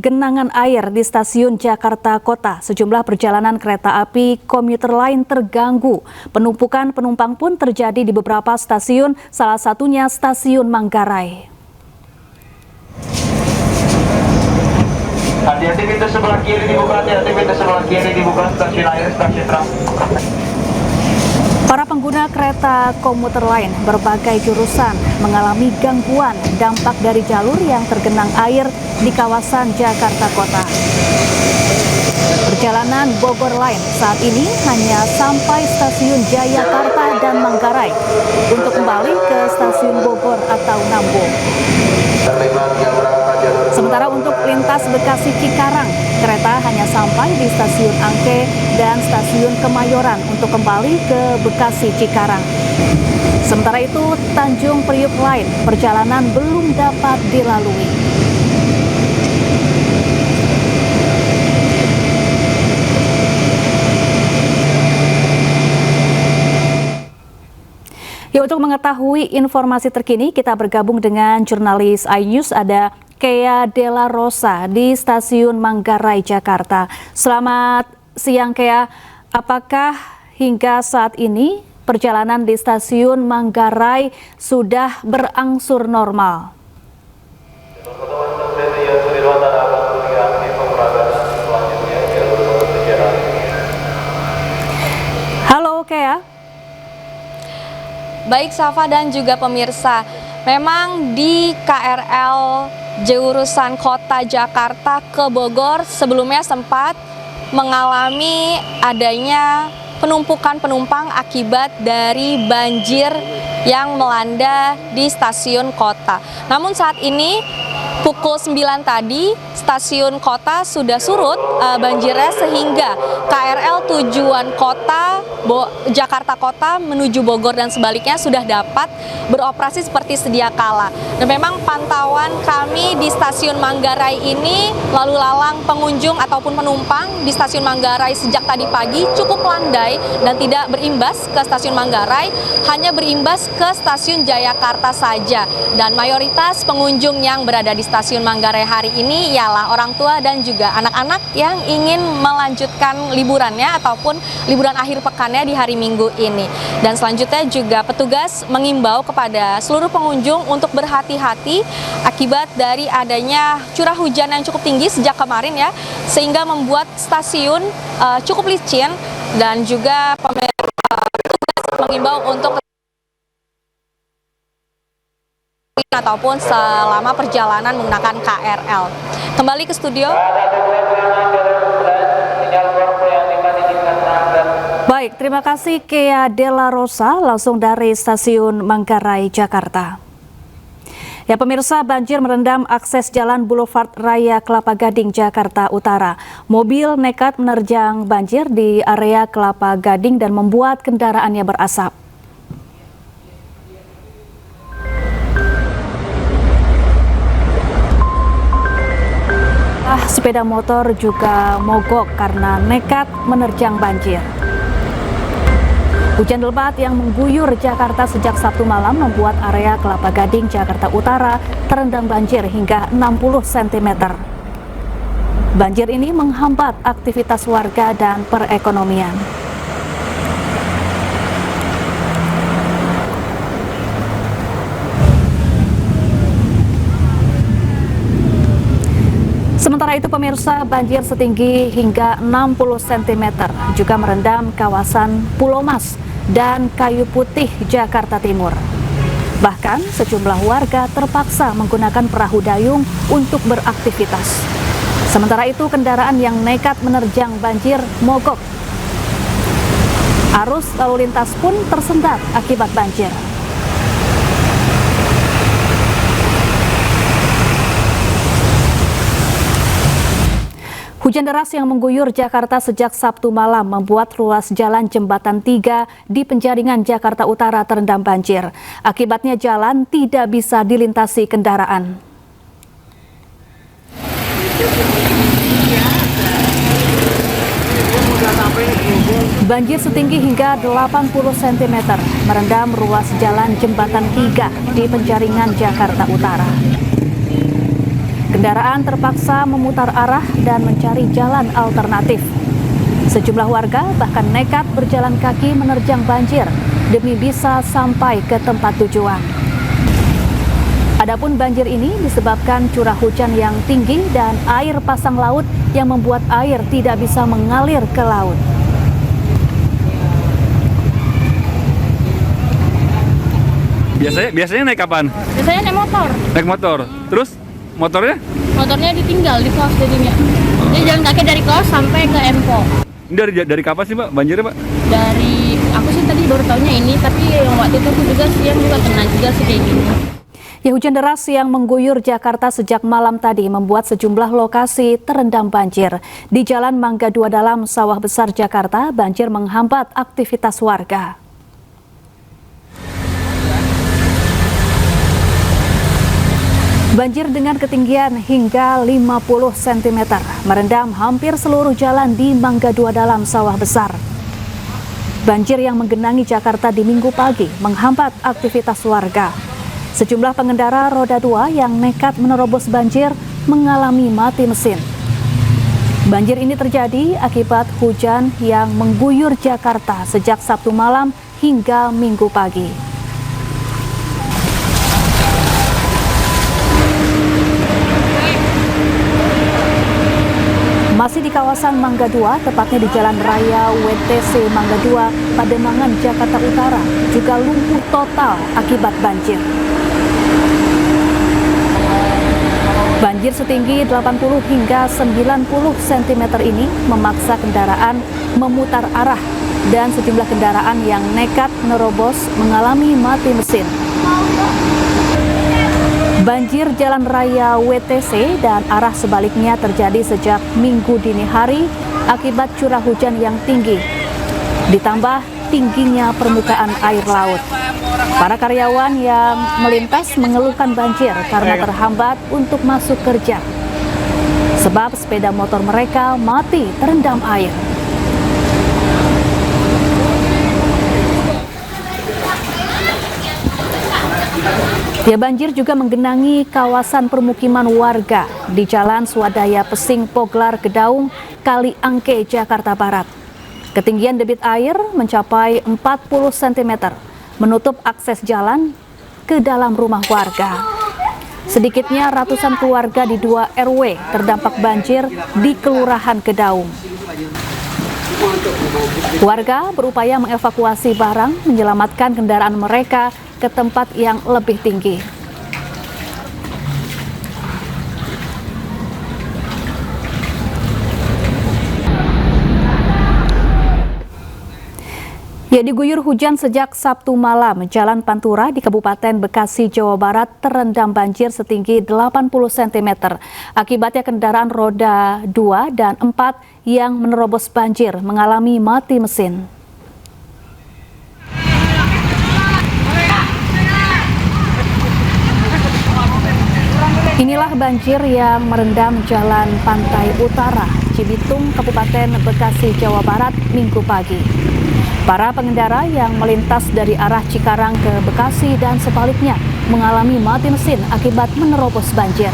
genangan air di stasiun Jakarta Kota. Sejumlah perjalanan kereta api komuter lain terganggu. Penumpukan penumpang pun terjadi di beberapa stasiun, salah satunya stasiun Manggarai. Hati-hati pintu sebelah kiri dibuka, hati-hati pintu sebelah kiri dibuka, stasiun air, stasiun tram. Para pengguna kereta komuter lain berbagai jurusan mengalami gangguan dampak dari jalur yang tergenang air di kawasan Jakarta Kota. Perjalanan Bogor Line saat ini hanya sampai stasiun Jayakarta dan Manggarai untuk kembali ke stasiun Bogor atau Nambung. Sementara untuk lintas Bekasi Cikarang, kereta hanya sampai di stasiun Angke dan stasiun Kemayoran untuk kembali ke Bekasi Cikarang. Sementara itu, Tanjung Priuk Line perjalanan belum dapat dilalui. Ya, untuk mengetahui informasi terkini, kita bergabung dengan jurnalis iNews, ada Kea Della Rosa di Stasiun Manggarai, Jakarta. Selamat siang, Kea. Apakah hingga saat ini perjalanan di Stasiun Manggarai sudah berangsur normal? Halo, Kea. Baik Safa dan juga pemirsa, memang di KRL jurusan Kota Jakarta ke Bogor sebelumnya sempat mengalami adanya penumpukan penumpang akibat dari banjir yang melanda di stasiun kota. Namun saat ini pukul 9 tadi stasiun kota sudah surut banjirnya sehingga KRL tujuan kota Jakarta Kota menuju Bogor dan sebaliknya sudah dapat beroperasi seperti sedia kala. Dan memang pantauan kami di stasiun Manggarai ini, lalu lalang pengunjung ataupun penumpang di stasiun Manggarai sejak tadi pagi cukup landai dan tidak berimbas ke stasiun Manggarai, hanya berimbas ke stasiun Jayakarta saja. Dan mayoritas pengunjung yang berada di stasiun Manggarai hari ini ialah orang tua dan juga anak-anak yang ingin melanjutkan liburannya ataupun liburan akhir pekannya di hari Minggu ini. Dan selanjutnya juga petugas mengimbau kepada seluruh pengunjung untuk berhati-hati akibat dari adanya curah hujan yang cukup tinggi sejak kemarin ya, sehingga membuat stasiun cukup licin dan juga petugas mengimbau untuk ataupun selama perjalanan menggunakan KRL. Kembali ke studio. Baik, terima kasih Kea Della Rosa langsung dari Stasiun Manggarai, Jakarta. Ya pemirsa, banjir merendam akses jalan Boulevard Raya Kelapa Gading, Jakarta Utara. Mobil nekat menerjang banjir di area Kelapa Gading dan membuat kendaraannya berasap. Sepeda motor juga mogok karena nekat menerjang banjir. Hujan lebat yang mengguyur Jakarta sejak Sabtu malam membuat area Kelapa Gading, Jakarta Utara terendam banjir hingga 60 cm. Banjir ini menghambat aktivitas warga dan perekonomian. Sementara itu pemirsa, banjir setinggi hingga 60 cm juga merendam kawasan Pulau Mas dan Kayu Putih, Jakarta Timur. Bahkan sejumlah warga terpaksa menggunakan perahu dayung untuk beraktivitas. Sementara itu kendaraan yang nekat menerjang banjir mogok. Arus lalu lintas pun tersendat akibat banjir. Hujan deras yang mengguyur Jakarta sejak Sabtu malam membuat ruas jalan Jembatan 3 di Penjaringan, Jakarta Utara terendam banjir. Akibatnya jalan tidak bisa dilintasi kendaraan. Banjir setinggi hingga 80 cm merendam ruas jalan Jembatan 3 di Penjaringan, Jakarta Utara. Kendaraan terpaksa memutar arah dan mencari jalan alternatif. Sejumlah warga bahkan nekat berjalan kaki menerjang banjir demi bisa sampai ke tempat tujuan. Adapun banjir ini disebabkan curah hujan yang tinggi dan air pasang laut yang membuat air tidak bisa mengalir ke laut. Biasanya naik kapan? Biasanya naik motor. Naik motor. Terus motornya? Motornya ditinggal di kos jadinya. Jadi jalan kaki dari kos sampai ke Empo. Ini dari kapan sih, Pak? Banjirnya, Pak? Dari aku sih tadi baru tahunya ini, tapi yang waktu itu aku juga siang juga kena juga sih kayak gini. Ya, hujan deras yang mengguyur Jakarta sejak malam tadi membuat sejumlah lokasi terendam banjir. Di Jalan Mangga 2 Dalam, Sawah Besar, Jakarta, banjir menghambat aktivitas warga. Banjir dengan ketinggian hingga 50 cm merendam hampir seluruh jalan di Mangga 2 Dalam, Sawah Besar. Banjir yang menggenangi Jakarta di Minggu pagi menghambat aktivitas warga. Sejumlah pengendara roda 2 yang nekat menerobos banjir mengalami mati mesin. Banjir ini terjadi akibat hujan yang mengguyur Jakarta sejak Sabtu malam hingga Minggu pagi. Masih di kawasan Mangga 2, tepatnya di Jalan Raya WTC Mangga 2, Pademangan, Jakarta Utara, juga lumpuh total akibat banjir. Banjir setinggi 80 hingga 90 cm ini memaksa kendaraan memutar arah dan sejumlah kendaraan yang nekat menerobos mengalami mati mesin. Banjir Jalan Raya WTC dan arah sebaliknya terjadi sejak Minggu dini hari akibat curah hujan yang tinggi, ditambah tingginya permukaan air laut. Para karyawan yang melintas mengeluhkan banjir karena terhambat untuk masuk kerja, sebab sepeda motor mereka mati terendam air. Ya, banjir juga menggenangi kawasan permukiman warga di Jalan Swadaya Pesing Poglar Gedaung, Kali Angke, Jakarta Barat. Ketinggian debit air mencapai 40 cm, menutup akses jalan ke dalam rumah warga. Sedikitnya ratusan keluarga di 2 RW terdampak banjir di Kelurahan Gedaung. Warga berupaya mengevakuasi barang, menyelamatkan kendaraan mereka ke tempat yang lebih tinggi. Ya, diguyur hujan sejak Sabtu malam, Jalan Pantura di Kabupaten Bekasi, Jawa Barat terendam banjir setinggi 80 cm. Akibatnya kendaraan roda 2 dan 4 yang menerobos banjir mengalami mati mesin. Inilah banjir yang merendam Jalan Pantai Utara, Cibitung, Kabupaten Bekasi, Jawa Barat, Minggu pagi. Para pengendara yang melintas dari arah Cikarang ke Bekasi dan sebaliknya mengalami mati mesin akibat menerobos banjir.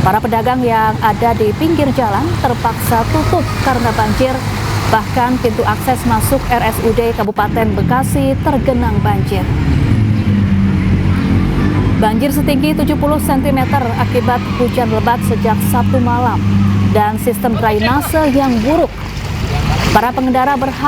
Para pedagang yang ada di pinggir jalan terpaksa tutup karena banjir, bahkan pintu akses masuk RSUD Kabupaten Bekasi tergenang banjir. Banjir setinggi 70 cm akibat hujan lebat sejak Sabtu malam dan sistem drainase yang buruk. Para pengendara berharap